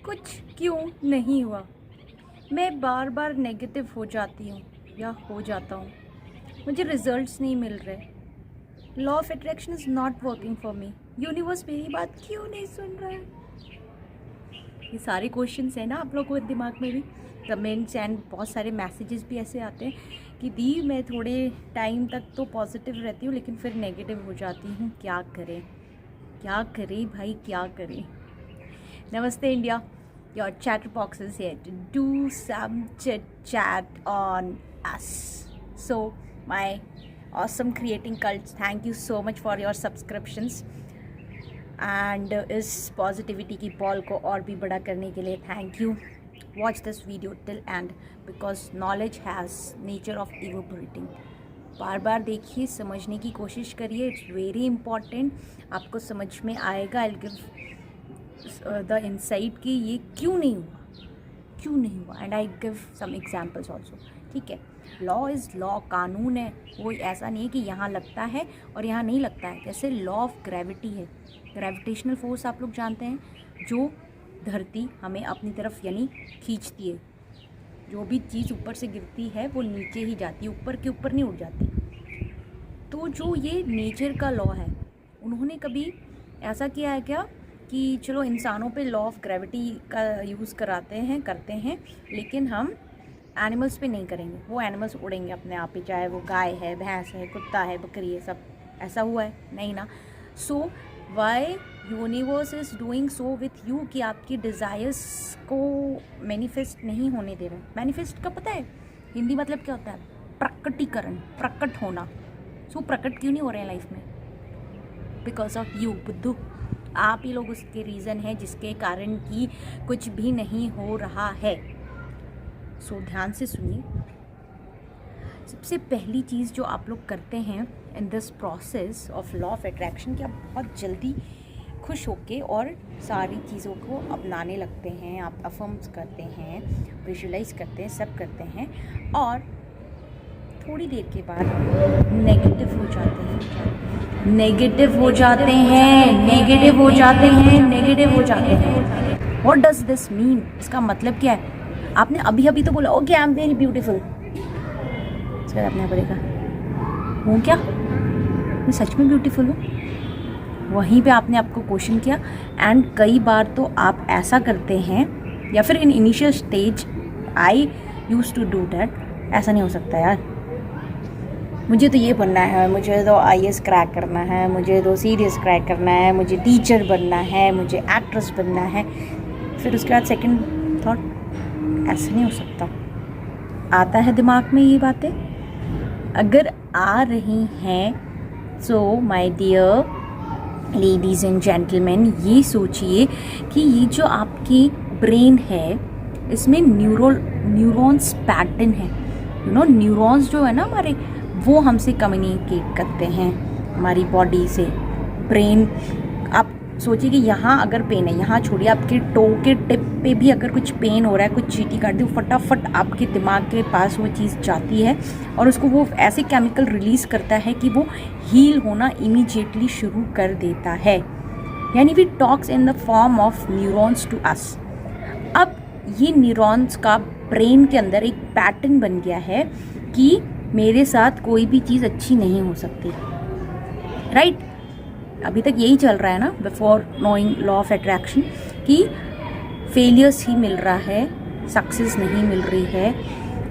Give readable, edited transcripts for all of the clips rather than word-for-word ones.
कुछ क्यों नहीं हुआ। मैं बार बार नेगेटिव हो जाती हूँ या हो जाता हूँ। मुझे रिजल्ट्स नहीं मिल रहे। Law of attraction is not working for me. Universe मेरी बात क्यों नहीं सुन रहा है। ये सारे क्वेश्चंस हैं ना आप लोगों के दिमाग में भी। कमेंट्स एंड बहुत सारे मैसेजेस भी ऐसे आते हैं कि दी मैं थोड़े टाइम तक तो पॉजिटिव रहती हूँ लेकिन फिर नेगेटिव हो जाती हूँ। क्या करें भाई, क्या करें। Namaste India, your chatterbox is here to do some chit chat on us. So my awesome creating cults, thank you so much for your subscriptions and इस पॉजिटिविटी की बॉल को और भी बड़ा करने के लिए thank you. Watch this video till end because knowledge has nature of evaporating. बार बार देखिए, समझने की कोशिश करिए. It's very important. आपको समझ में आएगा. आई गिव द इंसाइट कि ये क्यों नहीं हुआ and I give some examples also. ठीक है. लॉ इज़ लॉ, कानून है. वो ऐसा नहीं है कि यहाँ लगता है और यहाँ नहीं लगता है. जैसे लॉ ऑफ ग्रेविटी है, ग्रेविटेशनल फोर्स आप लोग जानते हैं, जो धरती हमें अपनी तरफ यानी खींचती है. जो भी चीज़ ऊपर से गिरती है वो नीचे ही जाती है, ऊपर के ऊपर नहीं उड़ जाती. तो जो ये नेचर का लॉ है, उन्होंने कभी ऐसा किया है क्या कि चलो इंसानों पे लॉ ऑफ ग्रेविटी का यूज़ करते हैं लेकिन हम एनिमल्स पे नहीं करेंगे. वो एनिमल्स उड़ेंगे अपने आप ही, चाहे वो गाय है, भैंस है, कुत्ता है, बकरी है, सब. ऐसा हुआ है नहीं ना. So why universe is doing so with you कि आपकी डिज़ायर्स को मैनिफेस्ट नहीं होने दे रहे. मैनिफेस्ट का पता है हिंदी मतलब क्या होता है? प्रकटीकरण, प्रकट होना. सो प्रकट क्यों नहीं हो रहे हैं लाइफ में? बिकॉज ऑफ यू बुद्धू. आप ही लोग उसके रीज़न हैं जिसके कारण कि कुछ भी नहीं हो रहा है. सो ध्यान से सुनिए. सबसे पहली चीज़ जो आप लोग करते हैं in this process of law of attraction कि आप बहुत जल्दी खुश होके और सारी चीज़ों को अपनाने लगते हैं. आप अफर्म्स करते हैं, विजुलाइज करते हैं, सब करते हैं और थोड़ी देर के बाद नेगेटिव हो जाते हैं. What does this mean? इसका मतलब क्या है? आपने अभी तो बोला okay I am very beautiful. इसके बाद आपने बोलेगा हूँ क्या, मैं सच में ब्यूटीफुल हूँ? वहीं पे आपने आपको क्वेश्चन किया. एंड कई बार तो आप ऐसा करते हैं या फिर in initial stage I use to do that. ऐसा नहीं हो सकता यार, मुझे तो ये बनना है, मुझे तो IAS क्रैक करना है, मुझे तो सीरियस क्रैक करना है, मुझे टीचर बनना है, मुझे एक्ट्रेस बनना है. फिर उसके बाद सेकंड थॉट, ऐसा नहीं हो सकता. आता है दिमाग में ये बातें? अगर आ रही हैं so my dear ladies and gentleman, ये सोचिए कि ये जो आपकी ब्रेन है इसमें न्यूरॉन्स पैटर्न है. न्यूरॉन्स जो है ना हमारे, वो हमसे कम्युनिकेट करते हैं हमारी बॉडी से. ब्रेन, आप सोचिए कि यहाँ अगर पेन है, यहाँ छोड़िए, आपके टो के टिप पे भी अगर कुछ पेन हो रहा है, कुछ चींटी काट दी, फटाफट आपके दिमाग के पास वो चीज़ जाती है और उसको वो ऐसे केमिकल रिलीज़ करता है कि वो हील होना इमीडिएटली शुरू कर देता है. यानी we talks in the form of neurons to us. अब ये न्यूरॉन्स का ब्रेन के अंदर एक पैटर्न बन गया है कि मेरे साथ कोई भी चीज़ अच्छी नहीं हो सकती. राइट? अभी तक यही चल रहा है ना, before knowing law of attraction, कि फेलियर्स ही मिल रहा है, सक्सेस नहीं मिल रही है,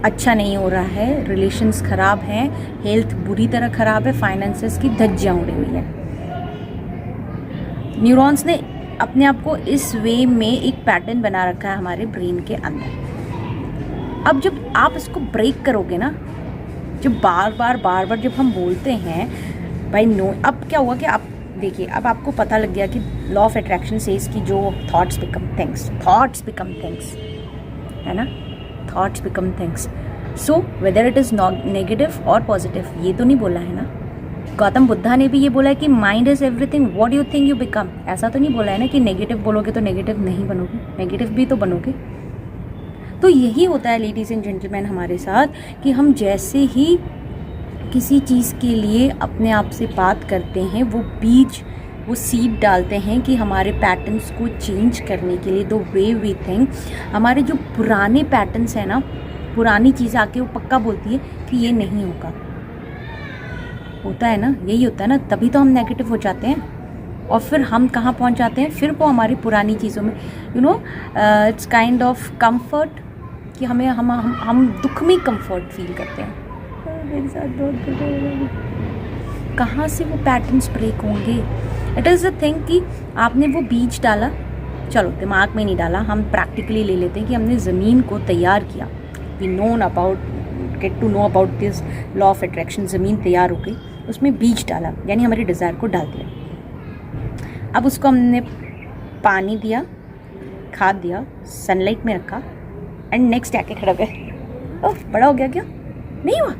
अच्छा नहीं हो रहा है, रिलेशंस ख़राब हैं, हेल्थ बुरी तरह ख़राब है, फाइनेंसेस की धज्जियाँ उड़ी हुई है. न्यूरॉन्स ने अपने आप को इस वे में एक पैटर्न बना रखा है हमारे ब्रेन के अंदर. अब जब आप इसको ब्रेक करोगे ना, जब बार बार जब हम बोलते हैं भाई नो, अब क्या हुआ कि आप देखिए, अब आपको पता लग गया कि लॉ ऑफ अट्रैक्शन सेज कि जो थॉट्स बिकम थिंग्स, है ना. Thoughts become things. So whether it is negative और पॉजिटिव, ये तो नहीं बोला है ना. गौतम बुद्धा ने भी ये बोला है कि mind is everything, what you think you become. ऐसा तो नहीं बोला है ना कि नेगेटिव बोलोगे तो नेगेटिव नहीं बनोगे, नेगेटिव भी तो बनोगे. तो यही होता है लेडीज़ एंड जेंटलमैन हमारे साथ कि हम जैसे ही किसी चीज़ के लिए अपने आप से बात करते हैं, वो बीज वो सीड डालते हैं कि हमारे पैटर्न्स को चेंज करने के लिए, द वे वी थिंक, हमारे जो पुराने पैटर्न्स हैं ना, पुरानी चीज़ आके वो पक्का बोलती है कि ये नहीं होगा। होता है ना, यही होता है ना, तभी तो हम नेगेटिव हो जाते हैं। और फिर हम कहाँ पहुँच जाते हैं, फिर वो हमारी पुरानी चीज़ों में, इट्स काइंड ऑफ कंफर्ट, कि हमें हम दुख में कंफर्ट फील करते हैं। मेरे साथ बहुत कहाँ से वो पैटर्न्स ब्रेक होंगे। इट इज़ द थिंग कि आपने वो बीज डाला, चलो दिमाग में नहीं डाला, हम प्रैक्टिकली ले लेते हैं कि हमने ज़मीन को तैयार किया। We get to know about this law of attraction. ज़मीन तैयार हो गई, उसमें बीज डाला, यानी हमारी डिज़ायर को डाल दिया। अब उसको हमने पानी दिया, खाद दिया, सनलाइट में रखा, एंड नेक्स्ट आके खड़ा गया, ओह बड़ा हो गया क्या, नहीं हुआ,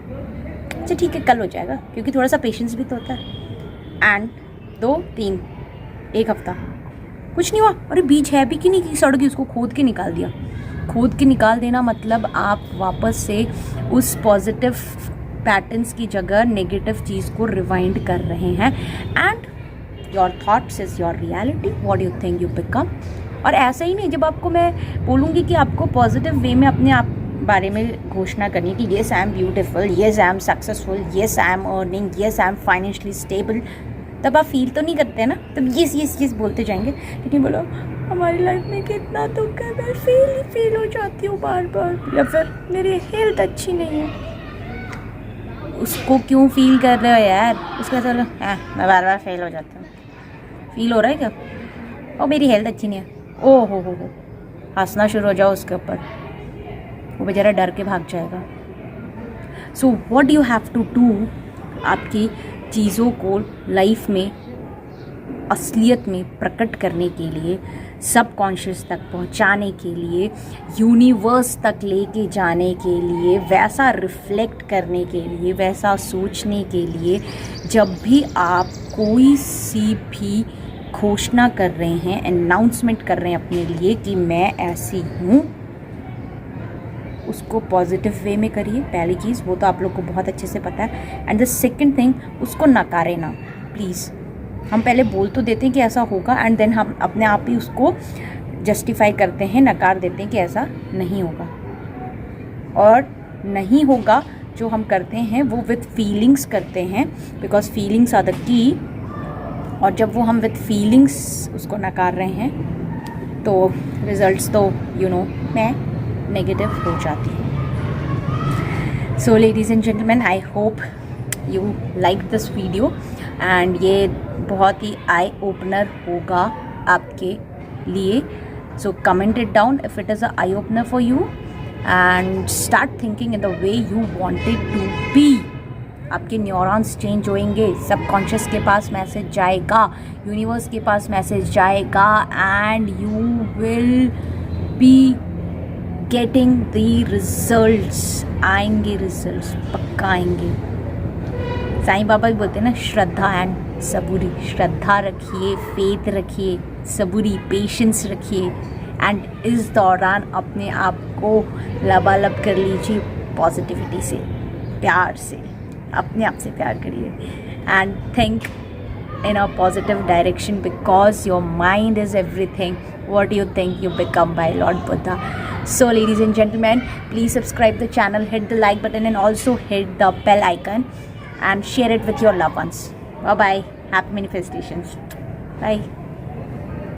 अच्छा ठीक है कल हो जाएगा, क्योंकि थोड़ा सा पेशेंस भी तो होता है। एंड 2, 3, 1 हफ्ता कुछ नहीं हुआ, अरे बीज है भी कि नहीं कि सड़ गई, उसको खोद के निकाल दिया। खोद के निकाल देना मतलब आप वापस से उस पॉजिटिव पैटर्न्स की जगह नेगेटिव चीज़ को रिवाइंड कर रहे हैं। And your thoughts is your reality, what you think you become. और ऐसा ही नहीं, जब आपको मैं बोलूँगी कि आपको पॉजिटिव वे में अपने आप बारे में घोषणा करनी कि yes I am beautiful, yes I am successful, yes I am earning, yes I am financially stable, तब आप फील तो नहीं करते हैं ना, तब येस बोलते जाएंगे। लेकिन बोलो हमारी लाइफ में कितना दुख है, मैं फील हो जाती हूँ बार बार, या फिर मेरी हेल्थ अच्छी नहीं है, उसको क्यों फील कर रहे हो यार, उसका चलो मैं बार बार फेल हो जाती हूँ, फील हो रहा है क्या, ओ मेरी हेल्थ अच्छी नहीं है, ओ हो हंसना शुरू हो जाओ उसके ऊपर, वो बेचारा डर के भाग जाएगा। So what you have to do, आपकी चीज़ों को लाइफ में असलियत में प्रकट करने के लिए, सबकॉन्शियस तक पहुंचाने के लिए, यूनिवर्स तक लेके जाने के लिए, वैसा रिफ्लेक्ट करने के लिए, वैसा सोचने के लिए, जब भी आप कोई सी भी घोषणा कर रहे हैं, अनाउंसमेंट कर रहे हैं अपने लिए कि मैं ऐसी हूँ, उसको पॉजिटिव वे में करिए। पहली चीज़ वो तो आप लोग को बहुत अच्छे से पता है। एंड द सेकंड थिंग, उसको नकारे ना प्लीज़। हम पहले बोल तो देते हैं कि ऐसा होगा, एंड देन हम अपने आप ही उसको जस्टिफाई करते हैं, नकार देते हैं कि ऐसा नहीं होगा। और नहीं होगा जो हम करते हैं वो विथ फीलिंग्स करते हैं, because feelings are the key. और जब वो हम विथ फीलिंग्स उसको नकार रहे हैं तो रिजल्ट्स तो मैं नेगेटिव हो जाती हूँ। So ladies and gentleman, I hope you like this video, and ये बहुत ही आई ओपनर होगा आपके लिए। So comment it down if it is a eye opener for you, and start thinking in the way you wanted to be. आपके neurons change होंगे, subconscious के पास मैसेज जाएगा, यूनिवर्स के पास मैसेज जाएगा, and you will be getting the results. आएंगे results, पक्का आएंगे। साईं बाबा भी बोलते हैं ना, श्रद्धा एंड सबूरी। श्रद्धा रखिए, फेथ रखिए, सबूरी पेशेंस रखिए, एंड इस दौरान अपने आप को लबालब कर लीजिए पॉजिटिविटी से, प्यार से, अपने आप से प्यार करिए, and think in a positive direction, because your mind is everything. What you think, you become, by Lord Buddha. So ladies and gentlemen, please subscribe the channel, hit the like button, and also hit the bell icon, and share it with your loved ones. Bye bye, happy manifestations, bye.